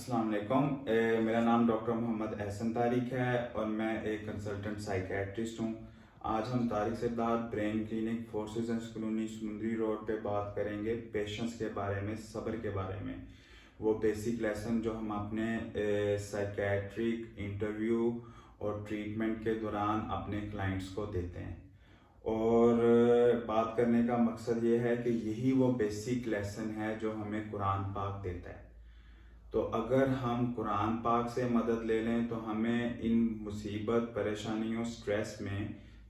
السلام علیکم۔ میرا نام ڈاکٹر محمد احسن طارق ہے اور میں ایک کنسلٹنٹ سائیکیٹرسٹ ہوں۔ آج ہم طارق سے بعد brain clinic forces and colony سمندری روڈ پہ بات کریں گے پیشنس کے بارے میں، صبر کے بارے میں، وہ بیسک لیسن جو ہم اپنے سائیکیٹرک انٹرویو اور ٹریٹمنٹ کے دوران اپنے کلائنٹس کو دیتے ہیں۔ اور بات کرنے کا مقصد یہ ہے کہ یہی وہ بیسک لیسن ہے جو ہمیں قرآن پاک دیتا ہے۔ تو اگر ہم قرآن پاک سے مدد لے لیں تو ہمیں ان مصیبت، پریشانیوں، سٹریس میں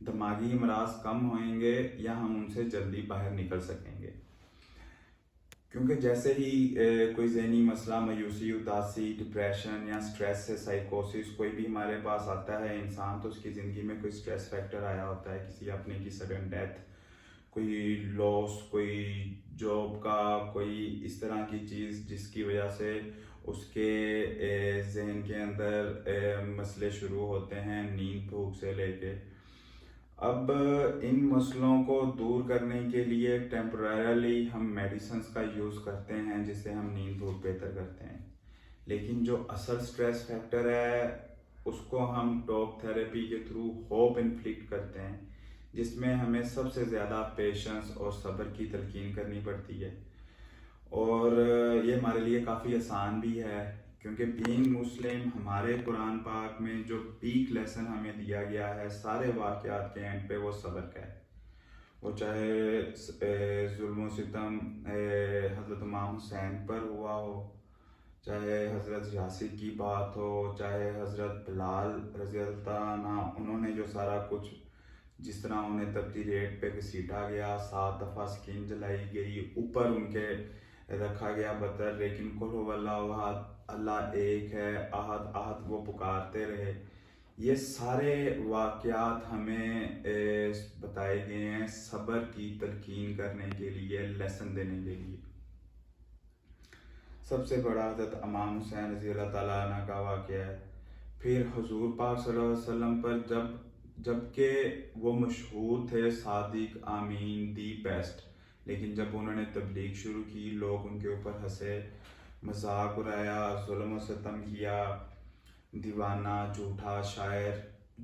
دماغی امراض کم ہوئیں گے یا ہم ان سے جلدی باہر نکل سکیں گے۔ کیونکہ جیسے ہی کوئی ذہنی مسئلہ، مایوسی، اداسی، ڈپریشن یا سٹریس سے سائیکوسس کوئی بھی ہمارے پاس آتا ہے انسان، تو اس کی زندگی میں کوئی سٹریس فیکٹر آیا ہوتا ہے، کسی اپنے کی سڈن ڈیتھ، کوئی لاس، کوئی جاب کا کوئی اس طرح کی چیز جس کی وجہ سے اس کے ذہن کے اندر مسئلے شروع ہوتے ہیں، نیند بھوک سے لے کے۔ اب ان مسئلوں کو دور کرنے کے لیے ٹیمپرریلی ہم میڈیسنز کا یوز کرتے ہیں جس سے ہم نیند بھوک بہتر کرتے ہیں، لیکن جو اصل سٹریس فیکٹر ہے اس کو ہم ٹاک تھیراپی کے تھرو ہوپ انفلکٹ کرتے ہیں، جس میں ہمیں سب سے زیادہ پیشنس اور صبر کی تلقین کرنی پڑتی ہے۔ اور یہ ہمارے لیے کافی آسان بھی ہے کیونکہ بینگ مسلم ہمارے قرآن پاک میں جو پیک لیسن ہمیں دیا گیا ہے سارے واقعات کے اینڈ پہ وہ صبر کا ہے۔ وہ چاہے ظلم و ستم حضرت امام حسین پر ہوا ہو، چاہے حضرت یاسر کی بات ہو، چاہے حضرت بلال رضی اللہ عنہ، انہوں نے جو سارا کچھ جس طرح انہیں تبتی ریٹ پہ گھسیٹا گیا، 7 دفعہ سکین جلائی گئی، اوپر ان کے رکھا گیا بطر، لیکن قل هو اللہ احد، اللہ ایک ہے، احد احد وہ پکارتے رہے۔ یہ سارے واقعات ہمیں بتائے گئے ہیں صبر کی تلقین کرنے کے لیے، لیسن دینے کے لیے۔ سب سے بڑا حضرت امام حسین رضی اللہ تعالیٰ عنہ کا واقعہ ہے۔ پھر حضور پاک صلی اللہ علیہ وسلم پر جبکہ وہ مشہور تھے صادق، آمین، دی بیسٹ، لیکن جب انہوں نے تبلیغ شروع کی لوگ ان کے اوپر ہنسے، مذاق اڑایا، ظلم و ستم کیا، دیوانہ، جھوٹا، شاعر،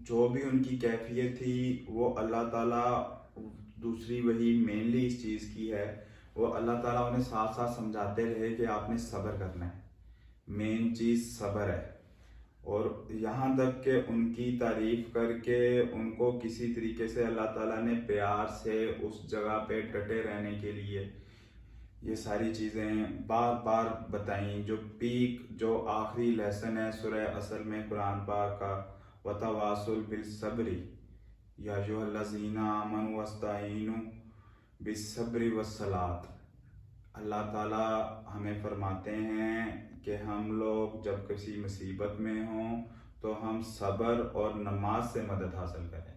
جو بھی ان کی کیفیت تھی وہ اللہ تعالیٰ، دوسری وہی مینلی اس چیز کی ہے، وہ اللہ تعالیٰ انہیں ساتھ ساتھ سمجھاتے رہے کہ آپ نے صبر کرنا ہے، مین چیز صبر ہے۔ اور یہاں تک کہ ان کی تعریف کر کے ان کو کسی طریقے سے اللہ تعالیٰ نے پیار سے اس جگہ پہ ڈٹے رہنے کے لیے یہ ساری چیزیں بار بار بتائیں۔ جو پیک، جو آخری لیسن ہے سورہ اصل میں قرآن پاک کا، وَتَوَاصَوْا بِالصَّبْرِ یا ایھا الذین آمنوا اسْتَعِینُوا بِالصَّبْرِ وَالصَّلَاۃِ۔ اللہ تعالیٰ ہمیں فرماتے ہیں کہ ہم لوگ جب کسی مصیبت میں ہوں تو ہم صبر اور نماز سے مدد حاصل کریں۔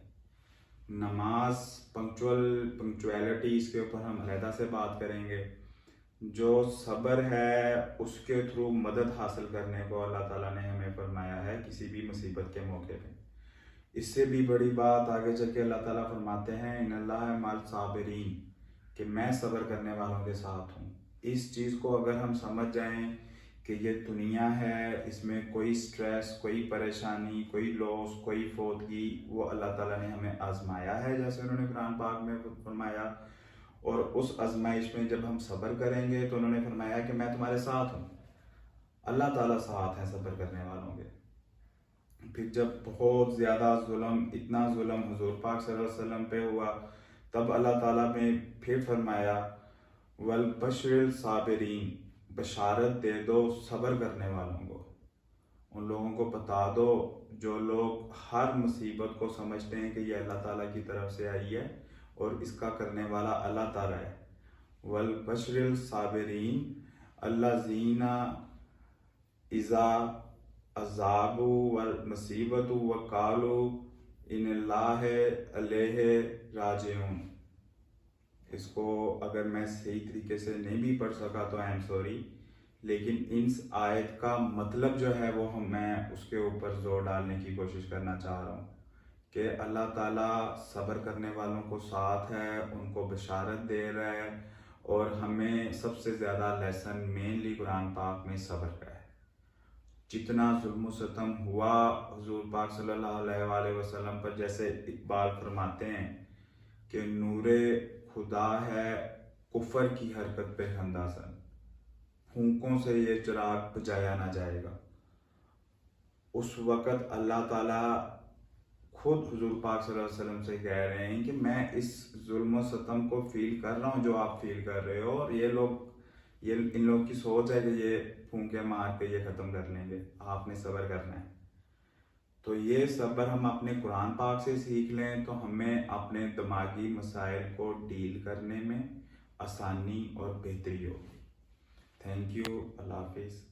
نماز، پنکچویلٹی، اس کے اوپر ہم علیحدہ سے بات کریں گے۔ جو صبر ہے اس کے تھرو مدد حاصل کرنے کو اللہ تعالیٰ نے ہمیں فرمایا ہے کسی بھی مصیبت کے موقع پہ۔ اس سے بھی بڑی بات آگے چل کے اللہ تعالیٰ فرماتے ہیں ان اللہ مع الصابرین، کہ میں صبر کرنے والوں کے ساتھ ہوں۔ اس چیز کو اگر ہم سمجھ جائیں کہ یہ دنیا ہے، اس میں کوئی سٹریس، کوئی پریشانی، کوئی لاس، کوئی فوتگی، وہ اللہ تعالیٰ نے ہمیں آزمایا ہے جیسے انہوں نے قرآن پاک میں فرمایا، اور اس آزمائش میں جب ہم صبر کریں گے تو انہوں نے فرمایا کہ میں تمہارے ساتھ ہوں۔ اللہ تعالیٰ ساتھ ہیں صبر کرنے والوں کے۔ پھر جب بہت زیادہ ظلم، اتنا ظلم حضور پاک صلی اللہ علیہ وسلم پہ ہوا، تب اللہ تعالیٰ نے پھر فرمایا وَالْبَشِّرِ الصَّابِرِينَ، بشارت دے دو صبر کرنے والوں کو، ان لوگوں کو بتا دو جو لوگ ہر مصیبت کو سمجھتے ہیں کہ یہ اللہ تعالیٰ کی طرف سے آئی ہے اور اس کا کرنے والا اللہ تعالیٰ ہے۔ وَالْبَشِّرِ الصَّابِرِينَ الَّذِينَ اِذَا أَصَابَتْهُمُ الْمُصِیبَةُ وَقَالُوا إِنَّ اللَّهَ إِلَیہِ رَاجِعُونَ۔ اس کو اگر میں صحیح طریقے سے نہیں بھی پڑھ سکا تو آئی ایم سوری، لیکن اس آیت کا مطلب جو ہے وہ میں اس کے اوپر زور ڈالنے کی کوشش کرنا چاہ رہا ہوں کہ اللہ تعالیٰ صبر کرنے والوں کو ساتھ ہے، ان کو بشارت دے رہا ہے، اور ہمیں سب سے زیادہ لیسن مینلی قرآن پاک میں صبر کا ہے۔ جتنا ظلم و ستم ہوا حضور پاک صلی اللہ علیہ وآلہ وسلم پر، جیسے اقبال فرماتے ہیں کہ نور خدا ہے کفر کی حرکت پہ اندازن، پھونکوں سے یہ چراغ بجایا نہ جائے گا. اس وقت اللہ تعالیٰ خود حضور پاک صلی اللہ علیہ وسلم سے کہہ رہے ہیں کہ میں اس ظلم و ستم کو فیل کر رہا ہوں جو آپ فیل کر رہے ہو، اور ان لوگ کی سوچ ہے کہ یہ پھونکے مار کے یہ ختم کر لیں گے، آپ نے صبر کرنا ہے. تو یہ صبر ہم اپنے قرآن پاک سے سیکھ لیں تو ہمیں اپنے دماغی مسائل کو ڈیل کرنے میں آسانی اور بہتری ہوگی. Thank you. اللہ حافظ.